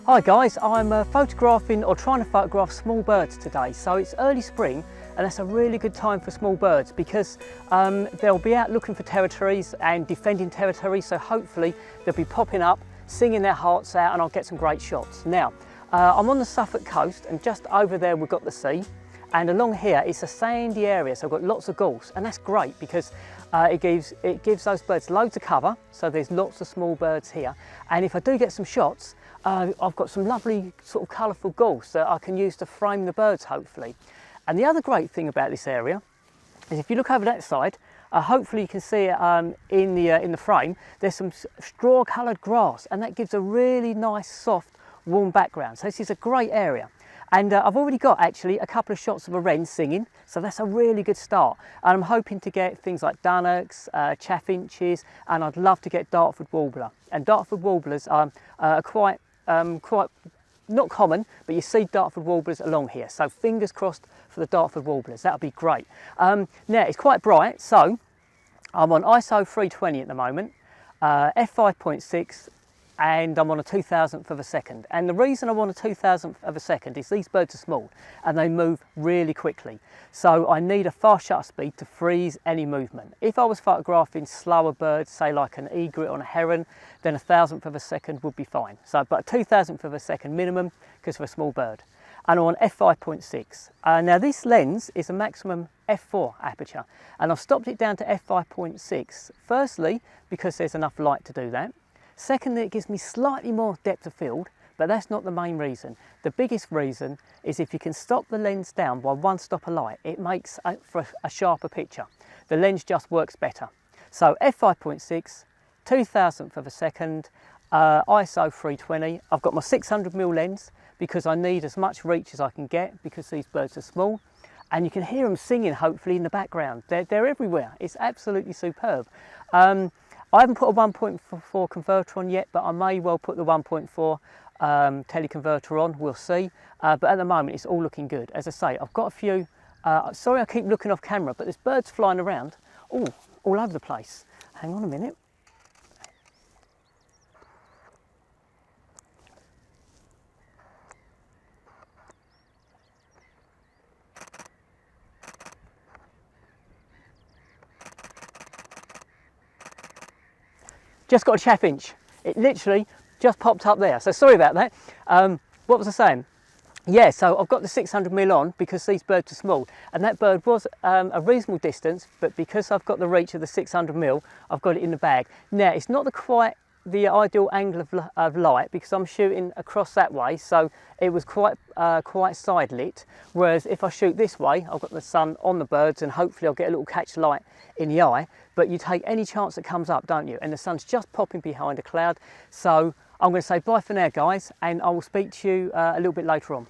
Hi guys, I'm photographing or trying to photograph small birds today. So it's early spring and that's a really good time for small birds because they'll be out looking for territories and defending territories, so hopefully they'll be popping up, singing their hearts out, and I'll get some great shots. Now, I'm on the Suffolk coast and just over there we've got the sea, and along here it's a sandy area, so I've got lots of gulls, and that's great because it gives those birds loads of cover, so there's lots of small birds here. And if I do get some shots, I've got some lovely sort of colourful gulls that I can use to frame the birds hopefully. And the other great thing about this area is if you look over that side, hopefully you can see it in the frame, there's some straw coloured grass, and that gives a really nice soft warm background. So this is a great area. And I've already got actually a couple of shots of a wren singing, so that's a really good start. And I'm hoping to get things like dunnocks, chaffinches, and I'd love to get Dartford Warbler. And Dartford Warblers are quite not common, but you see Dartford Warblers along here. So fingers crossed for the Dartford Warblers, that would be great. Now it's quite bright, so I'm on ISO 320 at the moment, f5.6, and I'm on a 2,000th of a second. And the reason I want a 2,000th of a second is these birds are small and they move really quickly. So I need a fast shutter speed to freeze any movement. If I was photographing slower birds, say like an egret on a heron, then a 1,000th of a second would be fine. So, but 2,000th of a second minimum because of a small bird. And I'm on f5.6. Now this lens is a maximum f4 aperture, and I've stopped it down to f5.6. Firstly, because there's enough light to do that. Secondly, it gives me slightly more depth of field, but that's not the main reason. The biggest reason is if you can stop the lens down by one stop of light, it makes for a sharper picture. The lens just works better. So f5.6, 2,000th of a second, ISO 320. I've got my 600mm lens because I need as much reach as I can get because these birds are small. And you can hear them singing hopefully in the background. They're everywhere. It's absolutely superb. I haven't put a 1.4 converter on yet, but I may well put the 1.4 teleconverter on, we'll see. But at the moment it's all looking good. As I say, I've got a few, sorry I keep looking off camera, but there's birds flying around all over the place. Hang on a minute. Just got a chaffinch. It literally just popped up there. So sorry about that. What was I saying? Yeah, so I've got the 600mm on because these birds are small. And that bird was a reasonable distance, but because I've got the reach of the 600mm, I've got it in the bag. Now, it's not quite the ideal angle of light because I'm shooting across that way, so it was quite side lit. Whereas if I shoot this way, I've got the sun on the birds and hopefully I'll get a little catch of light in the eye. But you take any chance that comes up, don't you? And the sun's just popping behind a cloud. So I'm going to say bye for now, guys, and I will speak to you a little bit later on.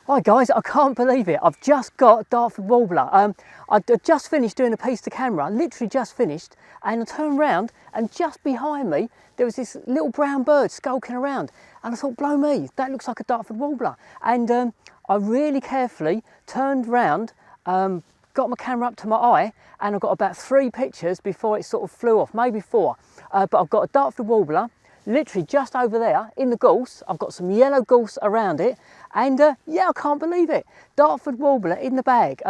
Hi guys, I can't believe it. I've just got Dartford Warbler. I just finished doing a piece to camera, literally just finished, and I turned around and just behind me there was this little brown bird skulking around, and I thought, blow me, that looks like a Dartford Warbler. And I really carefully turned round, got my camera up to my eye, and I got about 3 pictures before it sort of flew off, maybe 4. But I've got a Dartford Warbler literally just over there in the gorse. I've got some yellow gorse around it, and yeah, I can't believe it. Dartford Warbler in the bag.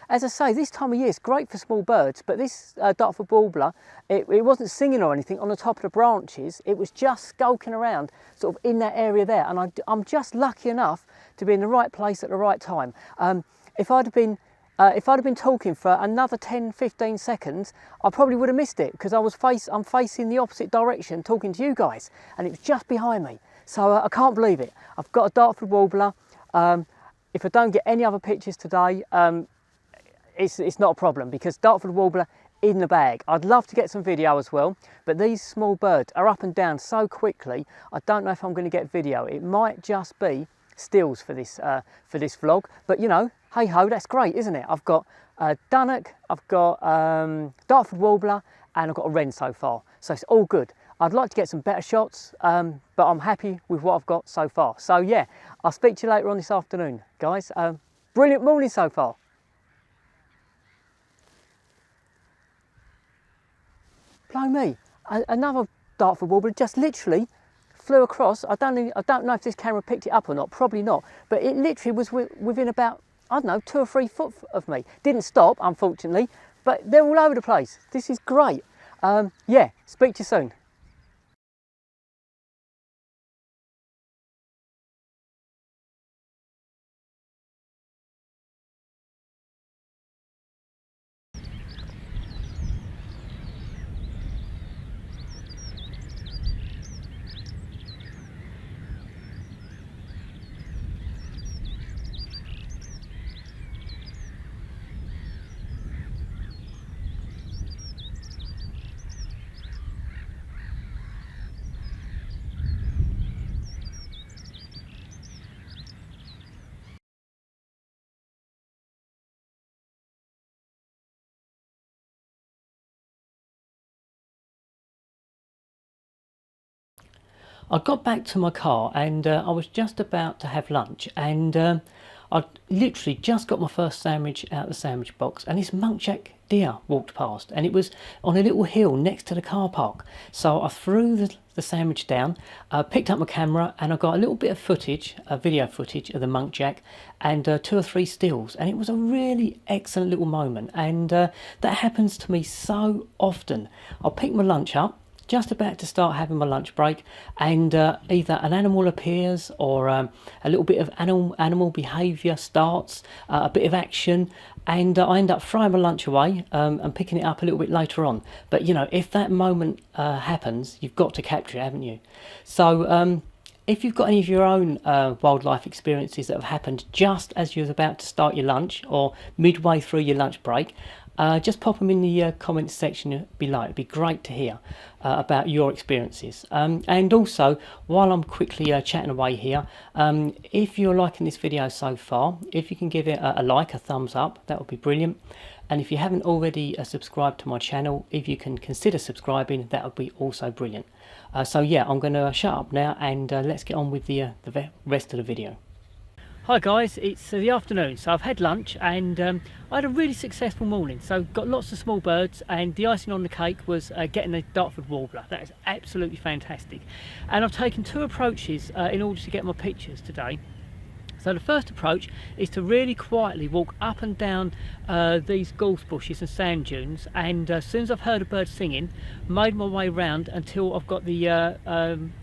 As I say, this time of year is great for small birds, but this Dartford Warbler, it wasn't singing or anything on the top of the branches. It was just skulking around sort of in that area there, and I'm just lucky enough to be in the right place at the right time. If I'd have been talking for another 10-15 seconds, I probably would have missed it because I'm facing the opposite direction talking to you guys, and it was just behind me. So I can't believe it. I've got a Dartford Warbler. If I don't get any other pictures today, it's not a problem because Dartford Warbler in the bag. I'd love to get some video as well, but these small birds are up and down so quickly, I don't know if I'm going to get video. It might just be stills for this vlog, but you know, hey ho, that's great, isn't it? I've got Dunnock, I've got Dartford Warbler, and I've got a wren so far, so it's all good. I'd like to get some better shots, but I'm happy with what I've got so far. So yeah, I'll speak to you later on this afternoon, guys. Brilliant morning so far. Blow me, another Dartford Warbler just literally flew across. I don't know if this camera picked it up or not, probably not, but it literally was within about, I don't know, 2 or 3 foot of me. Didn't stop, unfortunately, but they're all over the place. This is great. Yeah, speak to you soon. I got back to my car and I was just about to have lunch, and I literally just got my first sandwich out of the sandwich box, and this muntjac deer walked past, and it was on a little hill next to the car park. So I threw the sandwich down, picked up my camera, and I got a little bit of footage, video footage of the muntjac, and 2 or 3 stills, and it was a really excellent little moment. And that happens to me so often. I'll pick my lunch up, just about to start having my lunch break, and either an animal appears or a little bit of animal behaviour starts, a bit of action, and I end up throwing my lunch away and picking it up a little bit later on. But you know, if that moment happens, you've got to capture it, haven't you? So if you've got any of your own wildlife experiences that have happened just as you're about to start your lunch or midway through your lunch break, just pop them in the comments section below. It'd be great to hear about your experiences. And also, while I'm quickly chatting away here, if you're liking this video so far, if you can give it a like, a thumbs up, that would be brilliant. And if you haven't already subscribed to my channel, if you can consider subscribing, that would be also brilliant. So yeah, I'm going to shut up now and let's get on with the rest of the video. Hi guys, it's the afternoon, so I've had lunch and I had a really successful morning. So got lots of small birds, and the icing on the cake was getting a Dartford Warbler. That is absolutely fantastic. And I've taken 2 approaches in order to get my pictures today. So the first approach is to really quietly walk up and down these gorse bushes and sand dunes, and as soon as I've heard a bird singing, made my way round until I've got the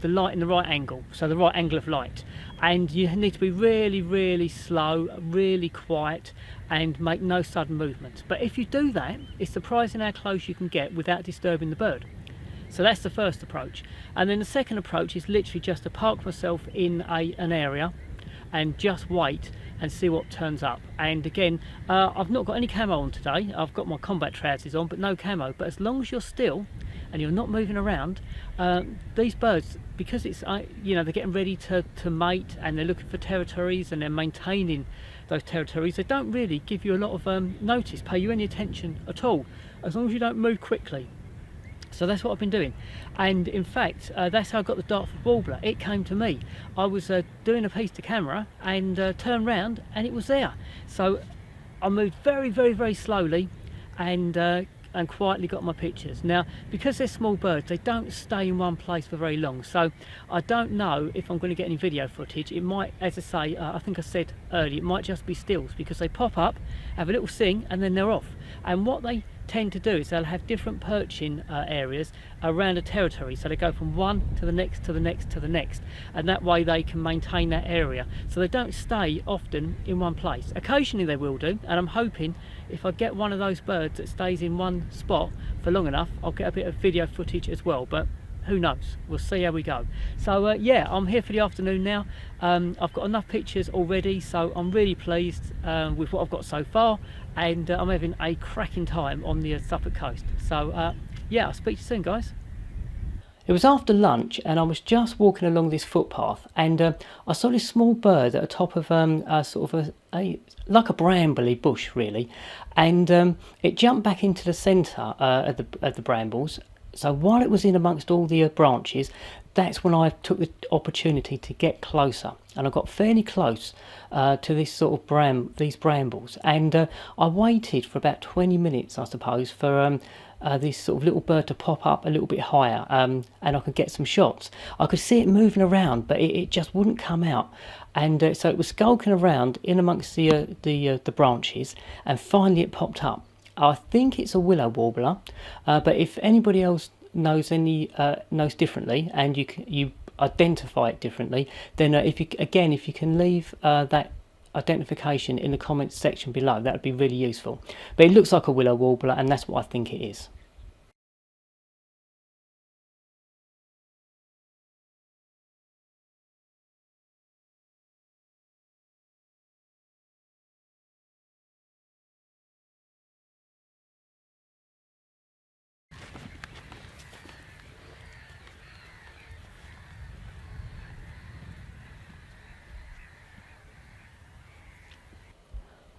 light in the right angle, so the right angle of light. And you need to be really, really slow, really quiet, and make no sudden movements. But if you do that, it's surprising how close you can get without disturbing the bird. So that's the first approach. And then the second approach is literally just to park myself in an area and just wait and see what turns up. And again, I've not got any camo on today. I've got my combat trousers on, but no camo. But as long as you're still and you're not moving around, these birds, because it's you know, they're getting ready to mate, and they're looking for territories and they're maintaining those territories, they don't really give you a lot of notice, pay you any attention at all, as long as you don't move quickly. So that's what I've been doing. And in fact, that's how I got the Dartford Warbler. It came to me. I was doing a piece to camera and turned round and it was there. So I moved very, very, very slowly and quietly got my pictures. Now, because they're small birds, they don't stay in one place for very long. So I don't know if I'm going to get any video footage. It might, as I say, I think I said earlier, it might just be stills, because they pop up, have a little sing, and then they're off. And what they tend to do is they'll have different perching areas around a territory, so they go from one to the next to the next to the next, and that way they can maintain that area. So they don't stay often in one place. Occasionally they will do, and I'm hoping if I get one of those birds that stays in one spot for long enough, I'll get a bit of video footage as well, but who knows, we'll see how we go. So yeah, I'm here for the afternoon now. I've got enough pictures already, so I'm really pleased with what I've got so far, and I'm having a cracking time on the Suffolk coast. So yeah, I'll speak to you soon, guys. It was after lunch and I was just walking along this footpath, and I saw this small bird at the top of sort of like a brambly bush really, and it jumped back into the centre of the brambles, So while it was in amongst all the branches, that's when I took the opportunity to get closer, and I got fairly close to this sort of these brambles, and I waited for about 20 minutes, I suppose, for this sort of little bird to pop up a little bit higher, and I could get some shots. I could see it moving around, but it just wouldn't come out, and so it was skulking around in amongst the branches, and finally it popped up. I think it's a willow warbler, but if anybody else knows differently, and you identify it differently, then if you can leave that identification in the comments section below, that would be really useful. But it looks like a willow warbler, and that's what I think it is.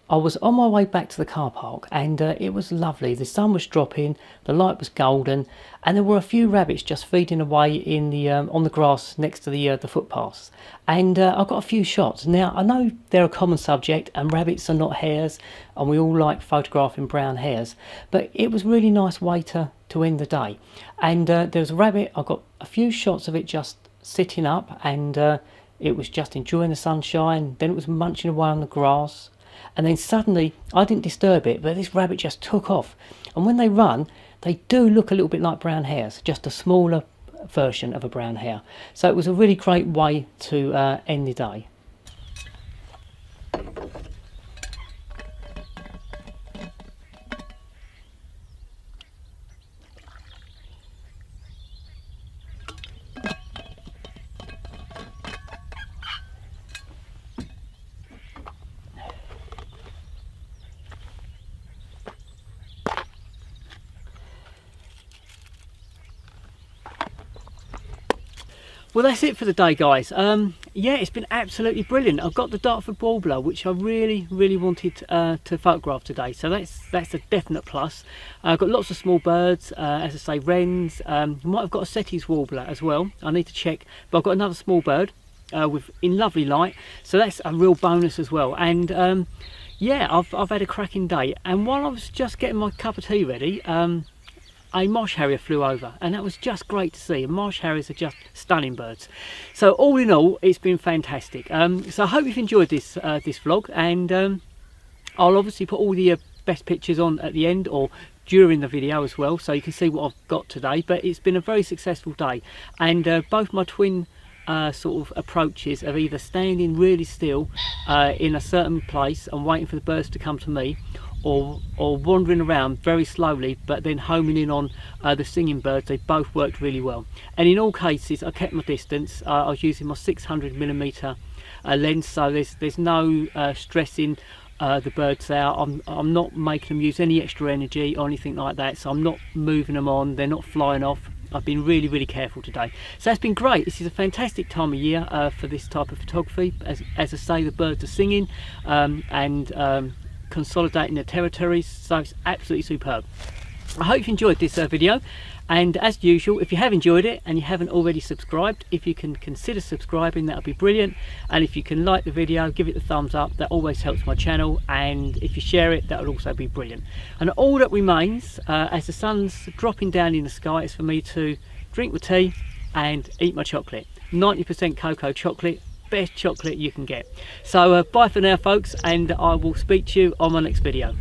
I was on my way back to the car park, and it was lovely. The sun was dropping, the light was golden, and there were a few rabbits just feeding away in the on the grass next to the footpaths. And I got a few shots. Now I know they're a common subject, and rabbits are not hares, and we all like photographing brown hares, but it was a really nice way to end the day. And there was a rabbit. I got a few shots of it just sitting up, and it was just enjoying the sunshine. Then it was munching away on the grass. And then suddenly, I didn't disturb it, but this rabbit just took off. And when they run, they do look a little bit like brown hares, just a smaller version of a brown hare. So it was a really great way to end the day. Well, that's it for the day, guys. Yeah, it's been absolutely brilliant. I've got the Dartford Warbler, which I really wanted to photograph today, so that's a definite plus. I've got lots of small birds, as I say, wrens. Might have got a Setti's warbler as well. I need to check, but I've got another small bird in lovely light, so that's a real bonus as well. And yeah, I've had a cracking day. And while I was just getting my cup of tea ready, a marsh harrier flew over, and that was just great to see. And marsh harriers are just stunning birds. So all in all, it's been fantastic. So I hope you've enjoyed this vlog, and I'll obviously put all the best pictures on at the end or during the video as well, so you can see what I've got today. But it's been a very successful day, and both my twin sort of approaches of either standing really still in a certain place and waiting for the birds to come to me, or wandering around very slowly but then homing in on the singing birds. They both worked really well, and in all cases I kept my distance. I was using my 600mm lens, so there's no stressing the birds out. I'm not making them use any extra energy or anything like that, so I'm not moving them on. They're not flying off. I've been really careful today, so that's been great. This is a fantastic time of year for this type of photography. As I say, the birds are singing and consolidating their territories, so it's absolutely superb. I hope you enjoyed this video, and as usual, if you have enjoyed it and you haven't already subscribed, if you can consider subscribing, that would be brilliant. And if you can like the video, give it the thumbs up, that always helps my channel. And if you share it, that would also be brilliant. And all that remains, as the sun's dropping down in the sky, is for me to drink my tea and eat my chocolate. 90% cocoa chocolate, best chocolate you can get. So bye for now, folks, and I will speak to you on my next video.